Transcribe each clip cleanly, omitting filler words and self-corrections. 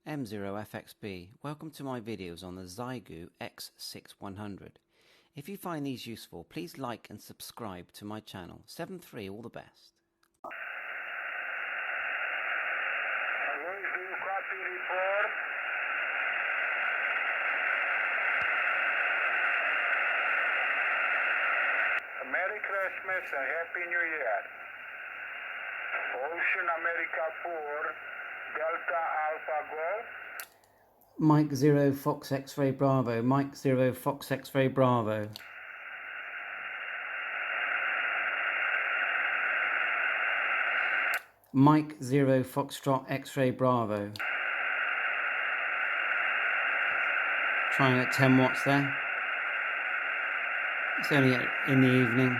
M0FXB. Welcome to my videos on the XIEGU X6100. If you find these useful, please like and subscribe to my channel. 7-3, all the best. Merry Christmas and Happy New Year. Ocean America 4, Delta Alpha Golf. Mike 0 Fox X-Ray Bravo. Mike 0 Fox X-Ray Bravo. Mike 0 Foxtrot X-Ray Bravo. Trying at 10 watts there. It's only in the evening.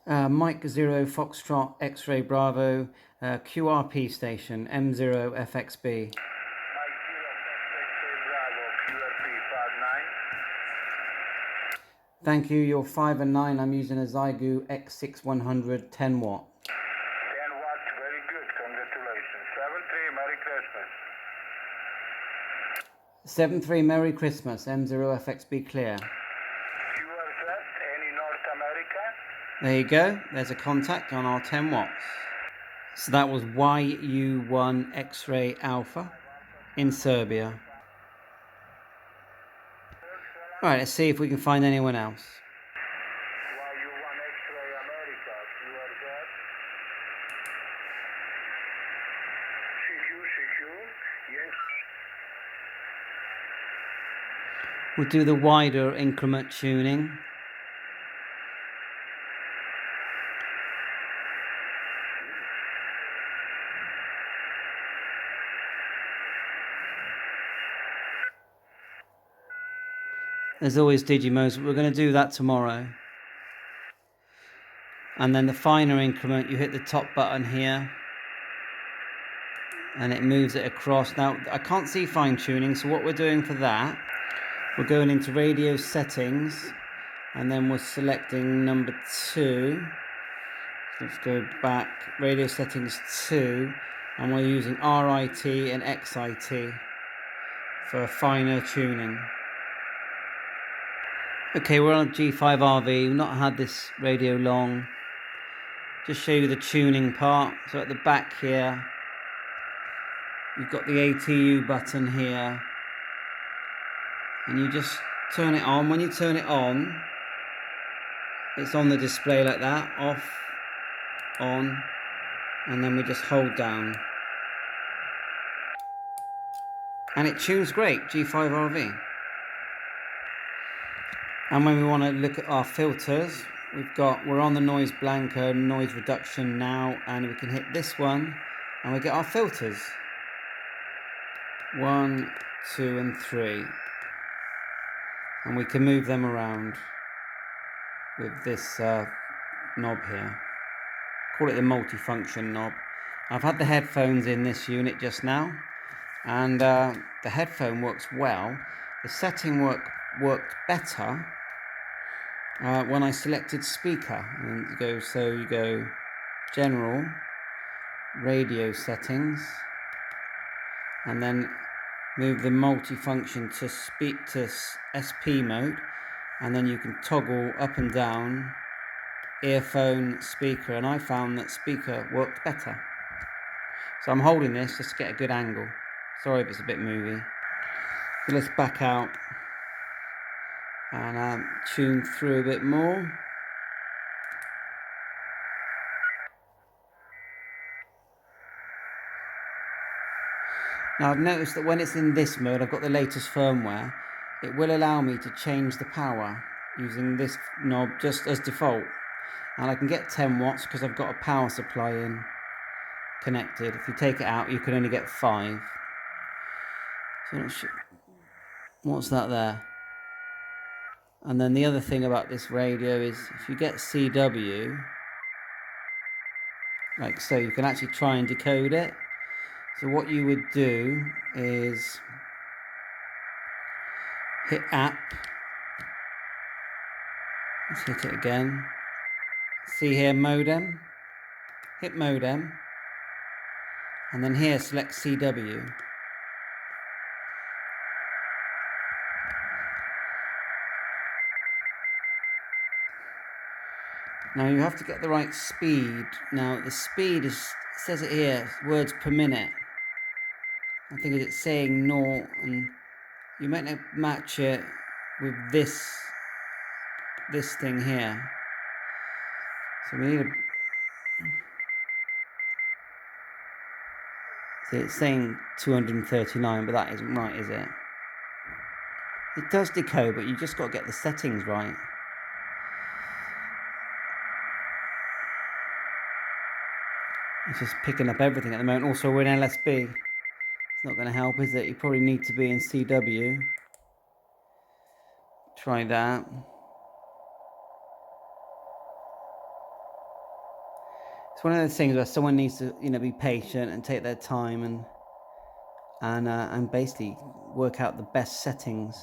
Mike 0 Foxtrot X-Ray Bravo, QRP station, M0 FXB. Mike 0 Fox X-Ray Bravo, QRP 59. Thank you, you're 5 and 9. I'm using a XIEGU X6100 10 watt. 10 watts, very good, congratulations. 7-3, Merry Christmas. 7-3, Merry Christmas, M0 FXB clear. Any North America? There you go, there's a contact on our 10 watts. So that was YU1 X-Ray Alpha in Serbia. Alright, let's see if we can find anyone else. YU1 X-Ray America, CQ, yes. We'll do the wider increment tuning. There's always digimodes, but we're going to do that tomorrow. And then the finer increment, you hit the top button here and it moves it across. Now I can't see fine tuning, so what we're doing for that, we're going into radio settings and then we're selecting number 2. Let's go back, radio settings 2, and we're using RIT and XIT for finer tuning. Okay, we're on G5RV. We've not had this radio long. Just show you the tuning part. So at the back here, you've got the ATU button here, and you just turn it on. When you turn it on, it's on the display like that, off, on, and then we just hold down. And it tunes great, G5RV. And when we want to look at our filters, we're on the noise blanker, noise reduction now, and we can hit this one and we get our filters. 1, 2 and 3. And we can move them around with this knob here. Call it the multifunction knob. I've had the headphones in this unit just now, and the headphone works well. The setting worked better when I selected speaker. And you go general, radio settings, and then move the multifunction to speak to SP mode, and then you can toggle up and down earphone, speaker, and I found that speaker worked better. So I'm holding this just to get a good angle. Sorry if it's a bit movie. So let's back out and tune through a bit more. Now I've noticed that when it's in this mode, I've got the latest firmware, it will allow me to change the power using this knob just as default. And I can get 10 watts because I've got a power supply in connected. If you take it out, you can only get 5. So what's that there? And then the other thing about this radio is if you get CW, like so, you can actually try and decode it. So what you would do is hit app. Let's hit it again. see here, modem, hit modem, and then here select CW. Now you have to get the right speed. Now the speed is, says it here, words per minute. I think it's saying 0, and you might not match it with this thing here. So we need a, see, it's saying 239, but that isn't right, is it? It does decode, but you just got to get the settings right. It's just picking up everything at the moment. Also, we're in LSB. It's not going to help, is it? You probably need to be in CW. Try that. It's one of those things where someone needs to, be patient and take their time and basically work out the best settings.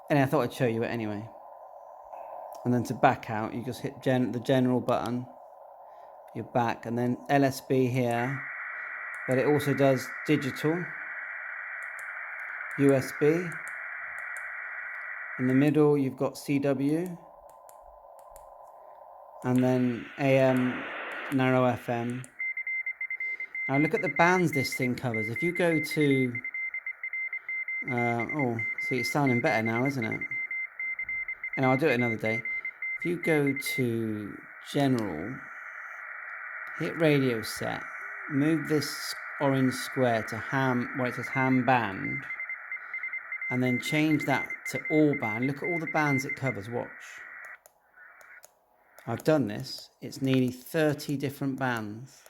And I thought I'd show you it anyway. And then to back out, you just hit the general button. You're back, and then LSB here, but it also does digital, USB. In the middle, you've got CW, and then AM, narrow FM. Now look at the bands this thing covers. If you go to, see, it's sounding better now, isn't it? And I'll do it another day. If you go to general, hit radio set, move this orange square to ham, where it says ham band, and then change that to all band. Look at all the bands it covers, watch. I've done this, it's nearly 30 different bands,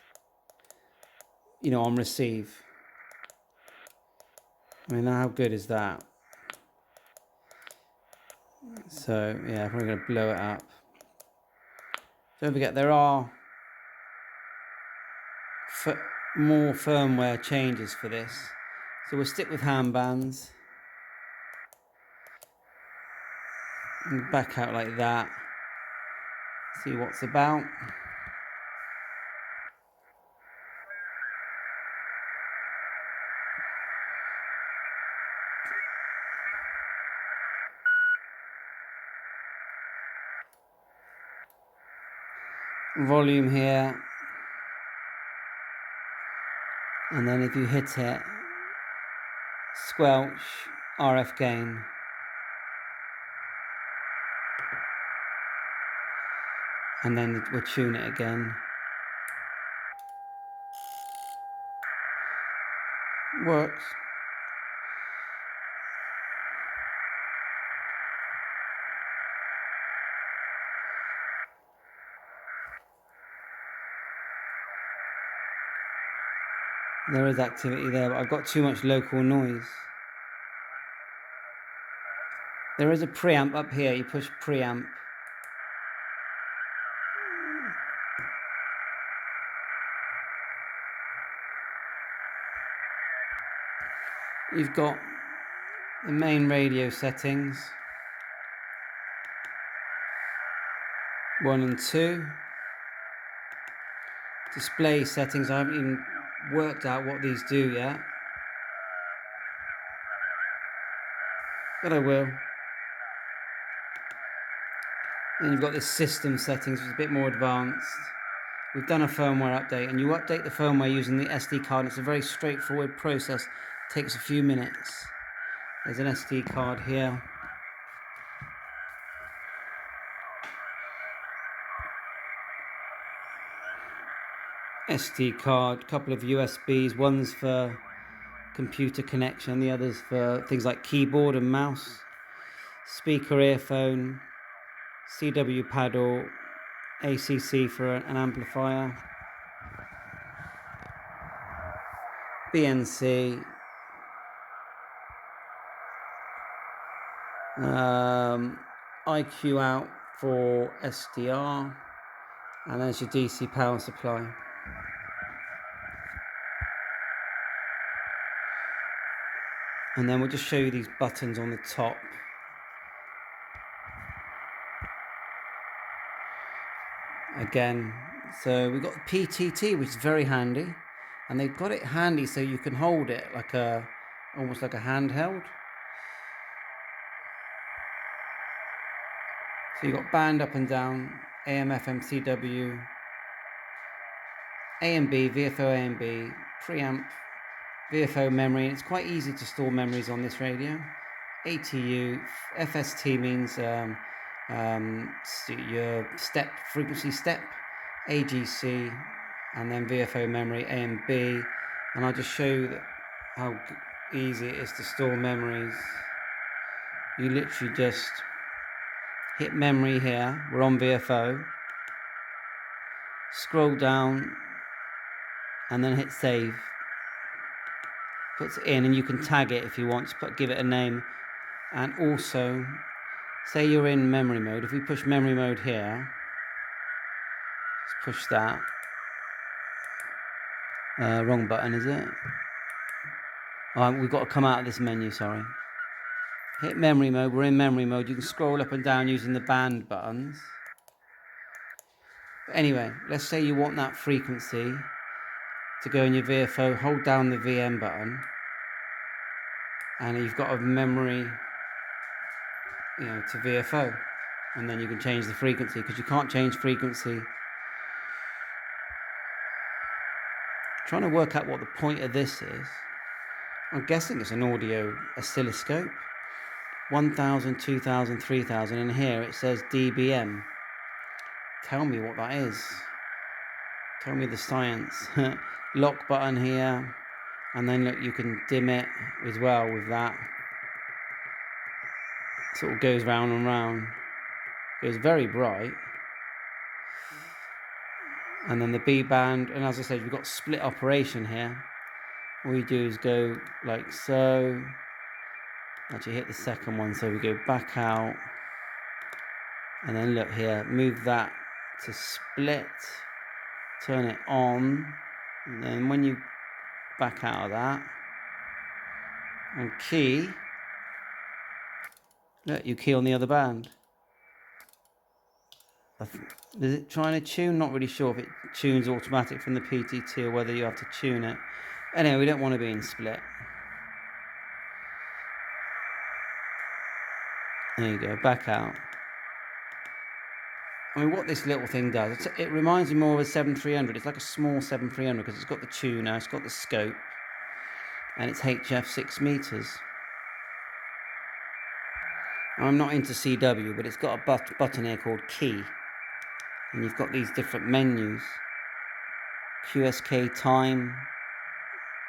on receive. I mean, how good is that? So, yeah, I'm probably going to blow it up. Don't forget, there are more firmware changes for this. So we'll stick with ham bands. And back out like that. See what's about. Volume here. And then if you hit it, squelch, RF gain. And then we'll tune it again. Works. There is activity there, but I've got too much local noise. There is a preamp up here. You push preamp. You've got the main radio settings, 1 and 2. Display settings, I haven't even worked out what these do yet, but I will. Then you've got this system settings, which is a bit more advanced. We've done a firmware update, and you update the firmware using the SD card. It's a very straightforward process. It takes a few minutes. There's an SD card here. SD card, couple of USBs, one's for computer connection, the other's for things like keyboard and mouse, speaker, earphone, CW paddle, ACC for an amplifier, BNC, IQ out for SDR, and there's your DC power supply. And then we'll just show you these buttons on the top. again. So we've got PTT, which is very handy, and they've got it handy so you can hold it like almost like a handheld. So you've got band up and down, AM, FM, CW, A and B, VFO A and B, preamp, VFO memory. It's quite easy to store memories on this radio. ATU, FST means your frequency step, AGC, and then VFO memory A and B. And I'll just show you how easy it is to store memories. You literally just hit memory here. We're on VFO. Scroll down and then hit save. Puts it in, and you can tag it if you want to give it a name. And also, say you're in memory mode. If we push memory mode here, let's push that. Wrong button, is it? Oh, we've got to come out of this menu, sorry. Hit memory mode, we're in memory mode. You can scroll up and down using the band buttons. But anyway, let's say you want that frequency to go in your VFO. Hold down the VM button. And you've got a memory, to VFO. And then you can change the frequency, because you can't change frequency. Trying to work out what the point of this is. I'm guessing it's an audio oscilloscope. 1000, 2000, 3000, and here it says dBm. Tell me what that is. Tell me the science. Lock button here, and then look, you can dim it as well with that. Sort of goes round and round. Goes very bright. And then the B band, and as I said, we've got split operation here. All we do is go like so. Actually hit the second one, so we go back out. And then look here, move that to split. Turn it on. And then when you back out of that, and key, look, you key on the other band. Is it trying to tune? Not really sure if it tunes automatic from the PTT or whether you have to tune it. Anyway, we don't want to be in split. There you go, back out. I mean, what this little thing does, it reminds me more of a 7300. It's like a small 7300 because it's got the tuner, it's got the scope, and it's HF 6 meters. I'm not into CW, but it's got a button here called key. And you've got these different menus. QSK time,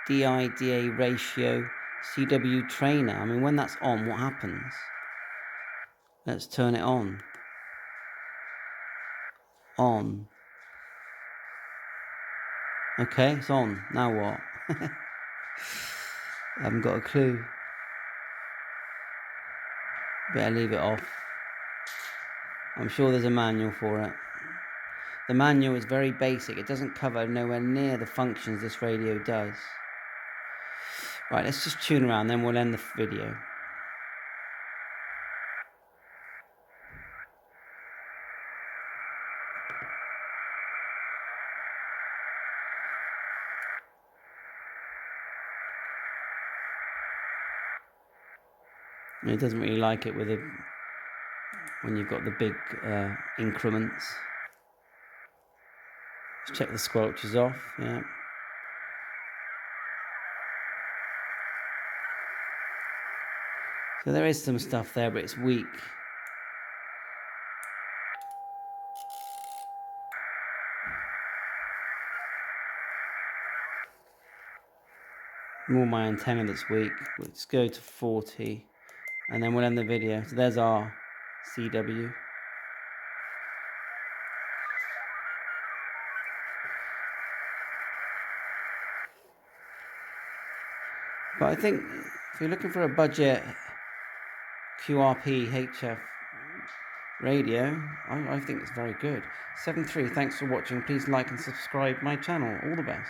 DI-DA ratio, CW trainer. I mean, when that's on, what happens? Let's turn it on. On. Okay, it's on. Now what? I haven't got a clue. Better leave it off. I'm sure there's a manual for it. The manual is very basic. It doesn't cover nowhere near the functions this radio does. Right, let's just tune around, then we'll end the video. It doesn't really like it with when you've got the big increments. Let's check the squelches off. Yeah. So there is some stuff there, but it's weak. More my antenna that's weak. Let's go to 40. And then we'll end the video. So there's our CW. But I think if you're looking for a budget QRP HF radio, I think it's very good. 7.3, thanks for watching. Please like and subscribe my channel. All the best.